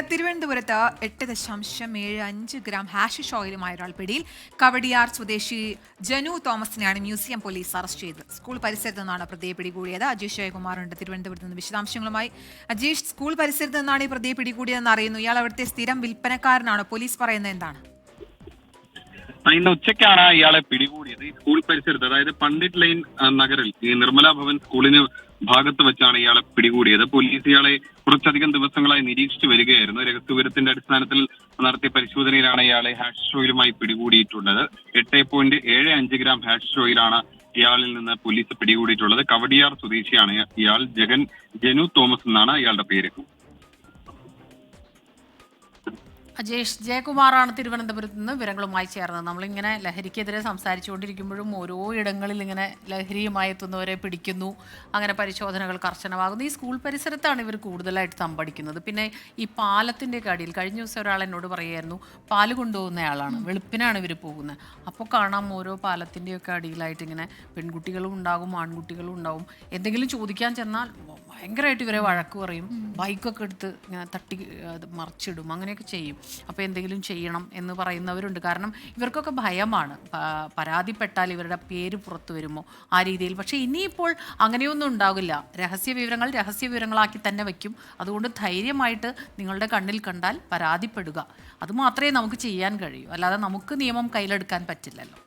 തിരുവനന്തപുരത്ത് 8.75 gram hashish ഓയിലുമായ ഒരാൾ പിടിയിൽ. കവടിയാർ സ്വദേശി ജനു തോമസിനെയാണ് മ്യൂസിയം പോലീസ് അറസ്റ്റ് ചെയ്തത്. സ്കൂൾ പരിസരത്ത് നിന്നാണ് പ്രതിയെ പിടികൂടിയത്. അജീഷ് ജയകുമാറുണ്ട് തിരുവനന്തപുരത്ത് നിന്ന് വിശദാംശങ്ങളുമായി. അജീഷ്, സ്കൂൾ പരിസരത്ത് നിന്നാണ് ഈ പ്രതിയെ പിടികൂടിയതെന്ന് അറിയുന്നു. ഇയാൾ അവിടുത്തെ സ്ഥിരം വിൽപ്പനക്കാരനാണോ? പോലീസ് പറയുന്നത് എന്താണ്? ഇന്ന് ഉച്ചയ്ക്കാണ് ഇയാളെ പിടികൂടിയത്. ഈ സ്കൂൾ പരിസരത്ത്, അതായത് പണ്ഡിറ്റ് ലൈൻ നഗറിൽ ഈ നിർമ്മല ഭവൻ സ്കൂളിന് ഭാഗത്ത് വെച്ചാണ് ഇയാളെ പിടികൂടിയത്. പോലീസ് ഇയാളെ കുറച്ചധികം ദിവസങ്ങളായി നിരീക്ഷിച്ചു വരികയായിരുന്നു. രഹസ്യവിവരത്തിന്റെ അടിസ്ഥാനത്തിൽ നടത്തിയ പരിശോധനയിലാണ് ഇയാളെ ഹാഷിഷ് ഓയിലുമായി പിടികൂടിയിട്ടുള്ളത്. 8.75 ഗ്രാം ഹാഷിഷ് ഓയിലാണ് ഇയാളിൽ നിന്ന് പോലീസ് പിടികൂടിയിട്ടുള്ളത്. കവടിയാർ സ്വദേശിയാണ് ഇയാൾ. ജനു തോമസ് എന്നാണ് ഇയാളുടെ പേര്. അജേഷ് ജയകുമാറാണ് തിരുവനന്തപുരത്ത് നിന്ന് വിവരങ്ങളുമായി ചേർന്നത്. നമ്മളിങ്ങനെ ലഹരിക്കെതിരെ സംസാരിച്ചുകൊണ്ടിരിക്കുമ്പോഴും ഓരോ ഇടങ്ങളിൽ ഇങ്ങനെ ലഹരിയുമായി എത്തുന്നവരെ പിടിക്കുന്നു, അങ്ങനെ പരിശോധനകൾ കർശനമാകുന്നു. ഈ സ്കൂൾ പരിസരത്താണ് ഇവർ കൂടുതലായിട്ട് തമ്പടിക്കുന്നത്. പിന്നെ ഈ പാലത്തിൻ്റെയൊക്കെ അടിയിൽ കഴിഞ്ഞ ദിവസം ഒരാൾ എന്നോട് പറയുമായിരുന്നു, പാല് കൊണ്ടുപോകുന്നയാളാണ്, വെളുപ്പിനാണ് ഇവർ പോകുന്നത്. അപ്പോൾ കാണാം ഓരോ പാലത്തിൻ്റെയൊക്കെ അടിയിലായിട്ട് ഇങ്ങനെ പെൺകുട്ടികളും ഉണ്ടാകും, ആൺകുട്ടികളും ഉണ്ടാവും. എന്തെങ്കിലും ചോദിക്കാൻ ചെന്നാൽ ഭയങ്കരമായിട്ട് ഇവരെ വഴക്ക് പറയും, ബൈക്കൊക്കെ എടുത്ത് ഇങ്ങനെ തട്ടി മറിച്ചിടും, അങ്ങനെയൊക്കെ ചെയ്യും. അപ്പോൾ എന്തെങ്കിലും ചെയ്യണം എന്ന് പറയുന്നവരുണ്ട്. കാരണം ഇവർക്കൊക്കെ ഭയമാണ്, പരാതിപ്പെട്ടാൽ ഇവരുടെ പേര് പുറത്തു വരുമോ ആ രീതിയിൽ. പക്ഷേ ഇനിയിപ്പോൾ അങ്ങനെയൊന്നും ഉണ്ടാകില്ല. രഹസ്യ വിവരങ്ങളാക്കി തന്നെ വയ്ക്കും. അതുകൊണ്ട് ധൈര്യമായിട്ട് നിങ്ങളുടെ കണ്ണിൽ കണ്ടാൽ പരാതിപ്പെടുക. അത് മാത്രമേ നമുക്ക് ചെയ്യാൻ കഴിയൂ. അല്ലാതെ നമുക്ക് നിയമം കയ്യിലെടുക്കാൻ പറ്റില്ലല്ലോ.